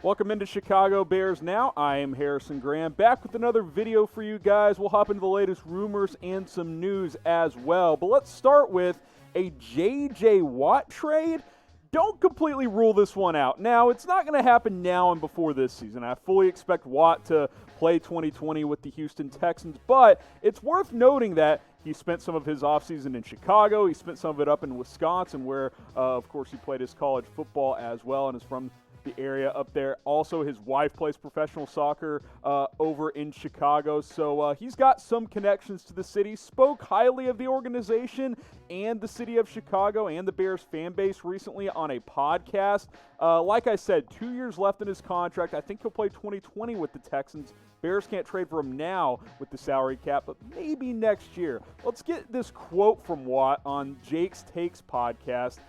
Welcome into Chicago Bears Now. I am Harrison Graham, back with another video for you guys. We'll hop into the latest rumors and some news as well. But let's start with a J.J. Watt trade. Don't completely rule this one out. Now, it's not going to happen now and before this season. I fully expect Watt to play 2020 with the Houston Texans, but it's worth noting that he spent some of his offseason in Chicago. He spent some of it up in Wisconsin, where, of course, he played his college football as well and is from the area up there. Also, his wife plays professional soccer over in Chicago, so he's got some connections to the city. Spoke highly of the organization and the city of Chicago and the Bears fan base recently on a podcast. Like I said, 2 years left in his contract. I think he'll play 2020 with the Texans. Bears can't trade for him now with the salary cap, but maybe next year. Let's get this quote from Watt on Jake's Takes podcast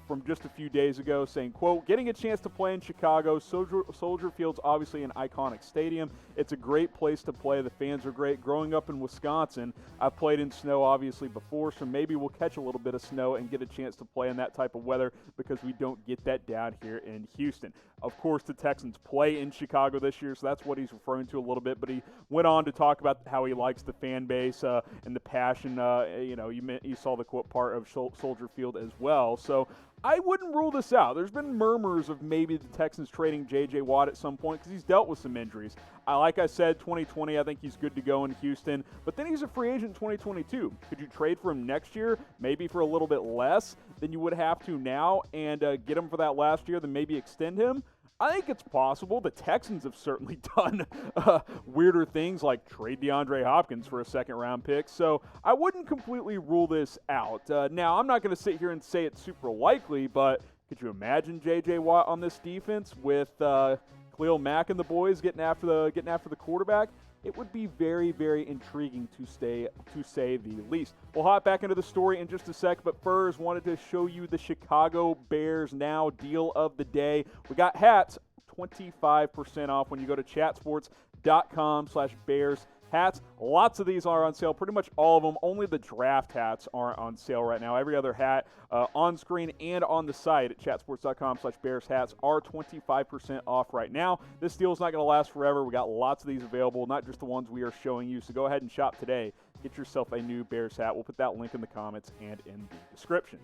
from just a few days ago, saying, quote, "Getting a chance to play in Chicago, Soldier Field's obviously an iconic stadium. It's a great place to play. The fans are great. Growing up in Wisconsin, I've played in snow obviously before, so maybe we'll catch a little bit of snow and get a chance to play in that type of weather because we don't get that down here in Houston." Of course, the Texans play in Chicago this year, so that's what he's referring to a little bit, but he went on to talk about how he likes the fan base and the passion. You saw the quote part of Soldier Field as well. So I wouldn't rule this out. There's been murmurs of maybe the Texans trading J.J. Watt at some point because he's dealt with some injuries. Like I said, 2020, I think he's good to go in Houston. But then he's a free agent in 2022. Could you trade for him next year, maybe for a little bit less than you would have to now, and get him for that last year, then maybe extend him? I think it's possible. The Texans have certainly done weirder things like trade DeAndre Hopkins for a second-round pick, so I wouldn't completely rule this out. Now, I'm not going to sit here and say it's super likely, but could you imagine J.J. Watt on this defense with Khalil Mack and the boys getting after the quarterback? It would be very, very intriguing to say the least. We'll hop back into the story in just a sec, but first wanted to show you the Chicago Bears Now deal of the day. We got hats, 25% off when you go to chatsports.com/Bears. Hats, lots of these are on sale, pretty much all of them. Only the draft hats aren't on sale right now. Every other hat on screen and on the site at chatsports.com/Bears hats are 25% off right now. This deal is not going to last forever. We got lots of these available, not just the ones we are showing you. So go ahead and shop today. Get yourself a new Bears hat. We'll put that link in the comments and in the description.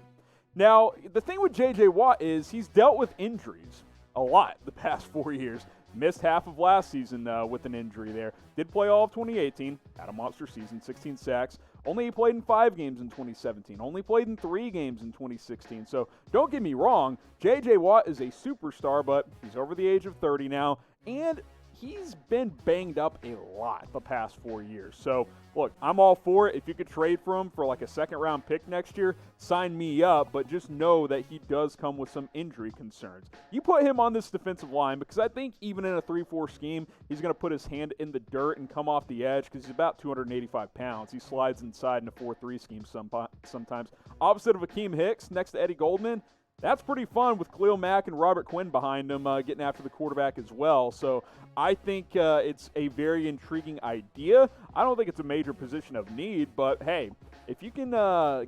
Now, the thing with J.J. Watt is he's dealt with injuries a lot the past 4 years. Missed half of last season with an injury there. Did play all of 2018. Had a monster season, 16 sacks. Only played in 5 games in 2017. Only played in 3 games in 2016. So don't get me wrong, J.J. Watt is a superstar, but he's over the age of 30 now, and he's been banged up a lot the past 4 years. So, look, I'm all for it. If you could trade for him for like a second-round pick next year, sign me up, but just know that he does come with some injury concerns. You put him on this defensive line because I think even in a 3-4 scheme, he's going to put his hand in the dirt and come off the edge because he's about 285 pounds. He slides inside in a 4-3 scheme sometimes. Opposite of Akeem Hicks next to Eddie Goldman, that's pretty fun with Khalil Mack and Robert Quinn behind him getting after the quarterback as well. So I think it's a very intriguing idea. I don't think it's a major position of need, but hey, if you can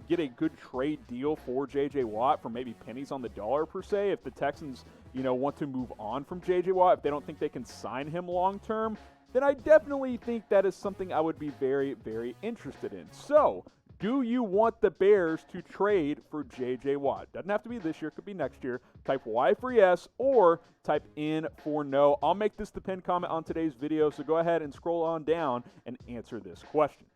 get a good trade deal for J.J. Watt for maybe pennies on the dollar per se, if the Texans want to move on from J.J. Watt, if they don't think they can sign him long term, then I definitely think that is something I would be very, very interested in. So, do you want the Bears to trade for J.J. Watt? Doesn't have to be this year. Could be next year. Type Y for yes or type N for no. I'll make this the pinned comment on today's video, so go ahead and scroll on down and answer this question.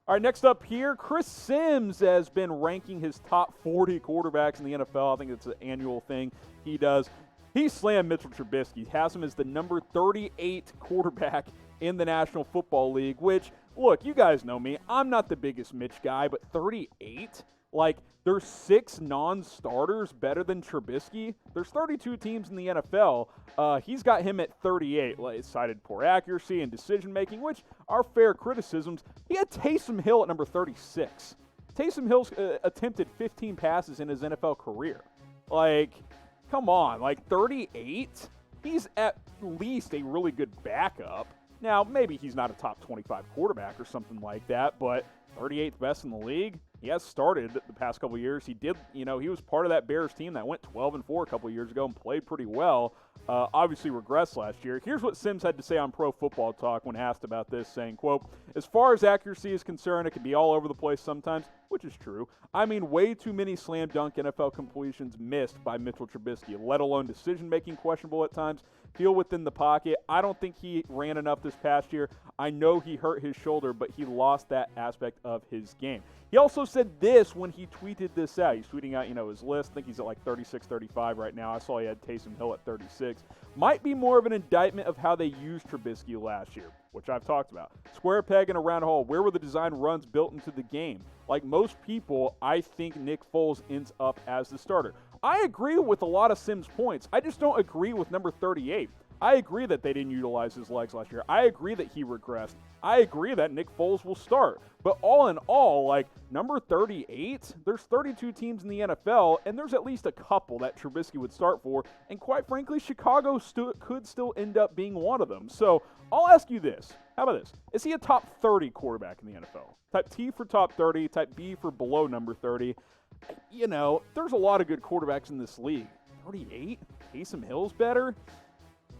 All right, next up here, Chris Sims has been ranking his top 40 quarterbacks in the NFL. I think it's an annual thing he does. He slammed Mitch Trubisky. Has him as the number 38 quarterback in the National Football League, which, look, you guys know me. I'm not the biggest Mitch guy, but 38? Like, there's 6 non-starters better than Trubisky. There's 32 teams in the NFL. He's got him at 38. Like, cited poor accuracy and decision-making, which are fair criticisms. He had Taysom Hill at number 36. Taysom Hill's attempted 15 passes in his NFL career. Like, come on. Like, 38? He's at least a really good backup. Now, maybe he's not a top 25 quarterback or something like that, but 38th best in the league. He has started the past couple of years. He did, he was part of that Bears team that went 12-4 a couple of years ago and played pretty well. Obviously regressed last year. Here's what Sims had to say on Pro Football Talk when asked about this, saying, quote, "As far as accuracy is concerned, it can be all over the place sometimes," which is true. "I mean, way too many slam dunk NFL completions missed by Mitchell Trubisky, let alone decision-making questionable at times. Feel within the pocket. I don't think he ran enough this past year. I know he hurt his shoulder, but he lost that aspect of his game." He also said this when he tweeted this out. He's tweeting out, his list. I think he's at like 36, 35 right now. I saw he had Taysom Hill at 36. "Might be more of an indictment of how they used Trubisky last year," which I've talked about. "Square peg in a round hole. Where were the design runs built into the game? Like most people, I think Nick Foles ends up as the starter." I agree with a lot of Sims' points. I just don't agree with number 38. I agree that they didn't utilize his legs last year. I agree that he regressed. I agree that Nick Foles will start. But all in all, like, number 38, there's 32 teams in the NFL, and there's at least a couple that Trubisky would start for. And quite frankly, Chicago could still end up being one of them. So I'll ask you this. How about this? Is he a top 30 quarterback in the NFL? Type T for top 30, type B for below number 30. There's a lot of good quarterbacks in this league. 38? Taysom Hill's better?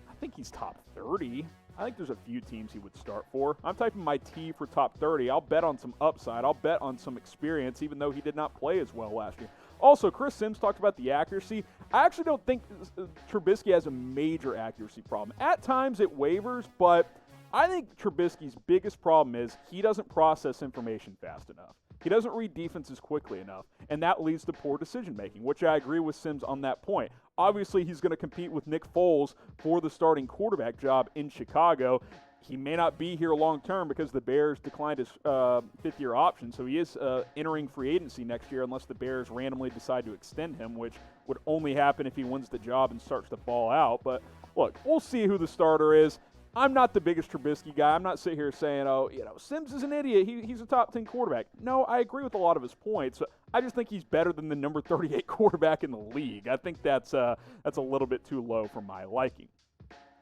I think he's top 30. I think there's a few teams he would start for. I'm typing my T for top 30. I'll bet on some upside. I'll bet on some experience, even though he did not play as well last year. Also, Chris Sims talked about the accuracy. I actually don't think Trubisky has a major accuracy problem. At times it wavers, but I think Trubisky's biggest problem is he doesn't process information fast enough. He doesn't read defenses quickly enough, and that leads to poor decision-making, which I agree with Sims on that point. Obviously, he's going to compete with Nick Foles for the starting quarterback job in Chicago. He may not be here long-term because the Bears declined his fifth-year option, so he is entering free agency next year unless the Bears randomly decide to extend him, which would only happen if he wins the job and starts to ball out. But, look, we'll see who the starter is. I'm not the biggest Trubisky guy. I'm not sitting here saying, Sims is an idiot. He's a top 10 quarterback. No, I agree with a lot of his points. I just think he's better than the number 38 quarterback in the league. I think that's a little bit too low for my liking.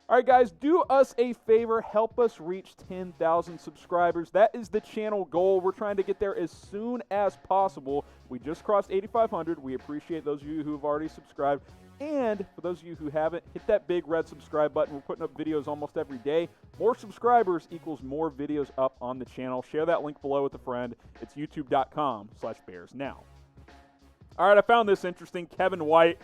All right, guys, do us a favor. Help us reach 10,000 subscribers. That is the channel goal. We're trying to get there as soon as possible. We just crossed 8,500. We appreciate those of you who have already subscribed. And for those of you who haven't, hit that big red subscribe button. We're putting up videos almost every day. More subscribers equals more videos up on the channel. Share that link below with a friend. It's youtube.com/BearsNow. All right, I found this interesting. Kevin Wright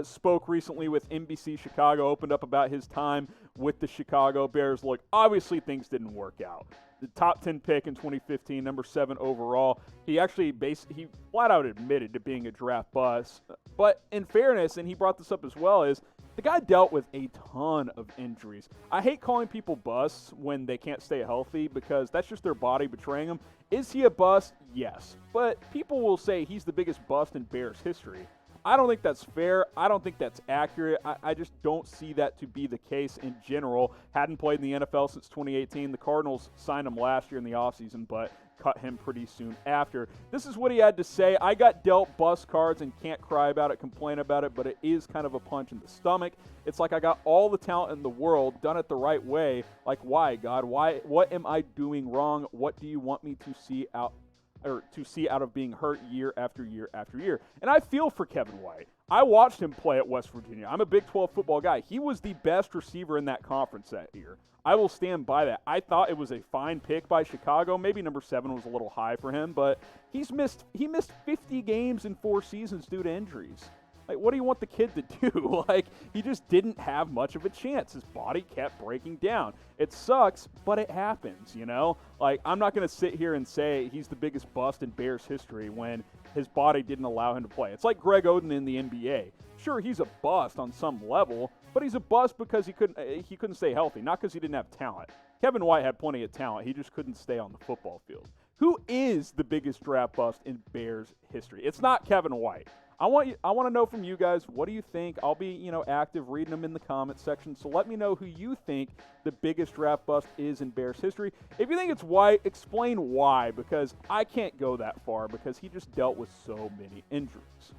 spoke recently with NBC Chicago, opened up about his time with the Chicago Bears. Look, obviously things didn't work out. The top 10 pick in 2015, number 7 overall. He actually he flat out admitted to being a draft bust. But in fairness, and he brought this up as well, is the guy dealt with a ton of injuries. I hate calling people busts when they can't stay healthy because that's just their body betraying them. Is he a bust? Yes. But people will say he's the biggest bust in Bears history. I don't think that's fair. I don't think that's accurate. I just don't see that to be the case in general. Hadn't played in the NFL since 2018. The Cardinals signed him last year in the offseason, but cut him pretty soon after. This is what he had to say. "I got dealt bust cards and can't cry about it, complain about it, but it is kind of a punch in the stomach. It's like I got all the talent in the world, done it the right way. Like, why, God? Why? What am I doing wrong? What do you want me to see out of being hurt year after year after year?" And I feel for Kevin Wright. I watched him play at West Virginia. I'm a Big 12 football guy. He was the best receiver in that conference that year. I will stand by that. I thought it was a fine pick by Chicago. Maybe number 7 was a little high for him, but he missed 50 games in 4 seasons due to injuries. Like, what do you want the kid to do? Like, he just didn't have much of a chance. His body kept breaking down. It sucks, but it happens, Like, I'm not going to sit here and say he's the biggest bust in Bears history when his body didn't allow him to play. It's like Greg Oden in the NBA. Sure, he's a bust on some level, but he's a bust because he couldn't stay healthy, not because he didn't have talent. Kevin White had plenty of talent. He just couldn't stay on the football field. Who is the biggest draft bust in Bears history? It's not Kevin White. I want to know from you guys, what do you think? I'll be, active reading them in the comment section. So let me know who you think the biggest draft bust is in Bears history. If you think it's White, explain why, because I can't go that far because he just dealt with so many injuries.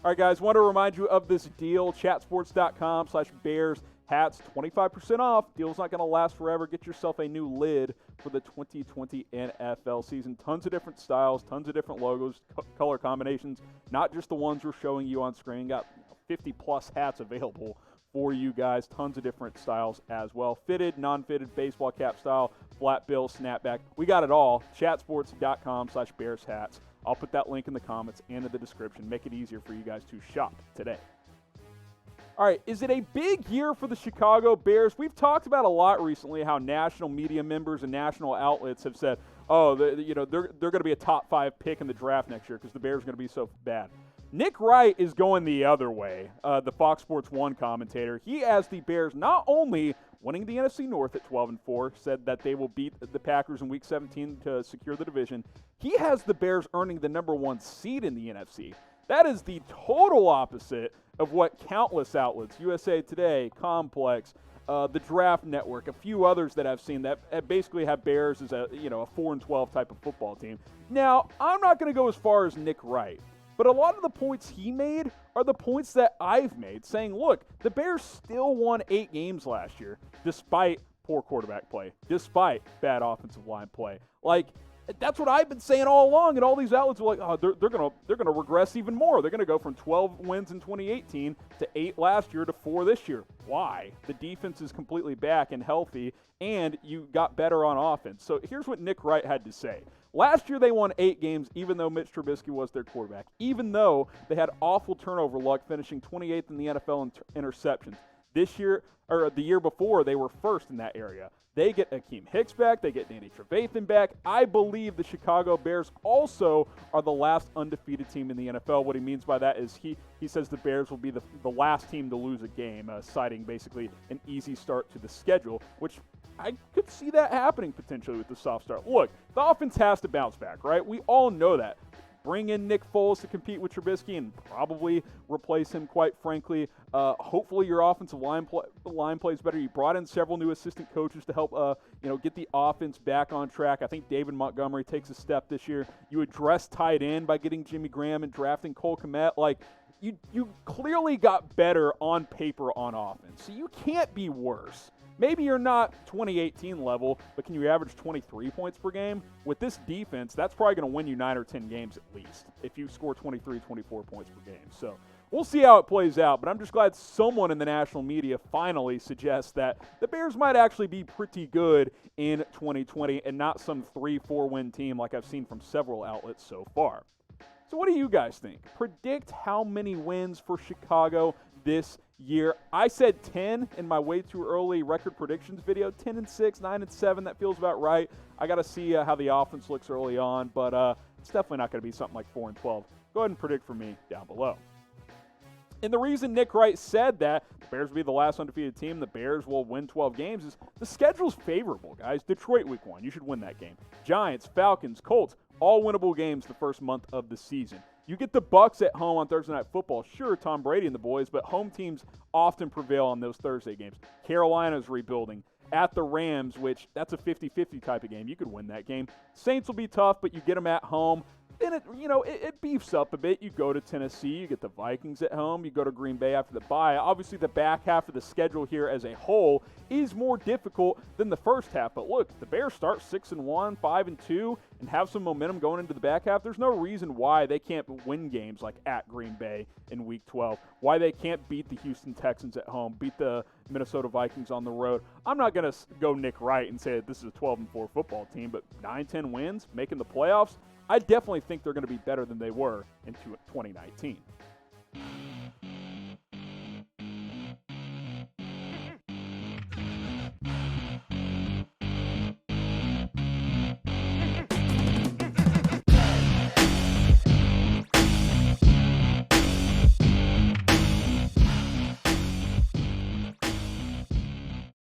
All right, guys, want to remind you of this deal, chatsports.com/Bears hats, 25% off. Deal's not going to last forever. Get yourself a new lid for the 2020 NFL season. Tons of different styles, tons of different logos, color combinations, not just the ones we're showing you on screen. Got 50-plus hats available for you guys. Tons of different styles as well. Fitted, non-fitted, baseball cap style, flat bill, snapback. We got it all. Chatsports.com/Bears hats. I'll put that link in the comments and in the description. Make it easier for you guys to shop today. All right, is it a big year for the Chicago Bears? We've talked about a lot recently how national media members and national outlets have said, oh, they're going to be a top 5 pick in the draft next year because the Bears are going to be so bad. Nick Wright is going the other way, the Fox Sports 1 commentator. He has the Bears not only winning the NFC North at 12-4, said that they will beat the Packers in Week 17 to secure the division. He has the Bears earning the number 1 seed in the NFC. That is the total opposite of what countless outlets, USA Today, Complex, the Draft Network, a few others that I've seen that basically have Bears as a 4-12 type of football team. Now, I'm not going to go as far as Nick Wright, but a lot of the points he made are the points that I've made, saying, look, the Bears still won 8 games last year, despite poor quarterback play, despite bad offensive line play. Like, that's what I've been saying all along, and all these outlets are like, oh, they're gonna regress even more. They're gonna go from 12 wins in 2018 to 8 last year to 4 this year. Why? The defense is completely back and healthy, and you got better on offense. So here's what Nick Wright had to say. Last year they won 8 games, even though Mitch Trubisky was their quarterback, even though they had awful turnover luck, finishing 28th in the NFL in interceptions. This year, or the year before, they were first in that area. They get Akeem Hicks back. They get Danny Trevathan back. I believe the Chicago Bears also are the last undefeated team in the NFL. What he means by that is he says the Bears will be the last team to lose a game, citing basically an easy start to the schedule, which I could see that happening potentially with the soft start. Look, the offense has to bounce back, right? We all know that. Bring in Nick Foles to compete with Trubisky and probably replace him, quite frankly. Hopefully your offensive line plays better. You brought in several new assistant coaches to help get the offense back on track. I think David Montgomery takes a step this year. You address tight end by getting Jimmy Graham and drafting Cole Kmet. Like, you clearly got better on paper on offense. So you can't be worse. Maybe you're not 2018 level, but can you average 23 points per game? With this defense, that's probably going to win you 9 or 10 games at least if you score 23, 24 points per game. So we'll see how it plays out, but I'm just glad someone in the national media finally suggests that the Bears might actually be pretty good in 2020 and not some 3-4 win team like I've seen from several outlets so far. So what do you guys think? Predict how many wins for Chicago this year. I said 10 in my way too early record predictions video. 10-6, 9-7. That feels about right. I got to see how the offense looks early on, but it's definitely not going to be something like 4-12. Go ahead and predict for me down below. And the reason Nick Wright said that the Bears will be the last undefeated team, the Bears will win 12 games, is the schedule's favorable, guys. Detroit week 1, you should win that game. Giants, Falcons, Colts, all winnable games the first month of the season. You get the Bucs at home on Thursday Night Football. Sure, Tom Brady and the boys, but home teams often prevail on those Thursday games. Carolina's rebuilding. At the Rams, which that's a 50-50 type of game. You could win that game. Saints will be tough, but you get them at home. Then it beefs up a bit. You go to Tennessee, you get the Vikings at home, you go to Green Bay after the bye. Obviously, the back half of the schedule here as a whole is more difficult than the first half. But look, the Bears start 6-1, 5-2, and have some momentum going into the back half. There's no reason why they can't win games like at Green Bay in Week 12. Why they can't beat the Houston Texans at home, beat the Minnesota Vikings on the road. I'm not going to go Nick Wright and say that this is a 12-4 football team, but 9-10 wins, making the playoffs. I definitely think they're going to be better than they were in 2019.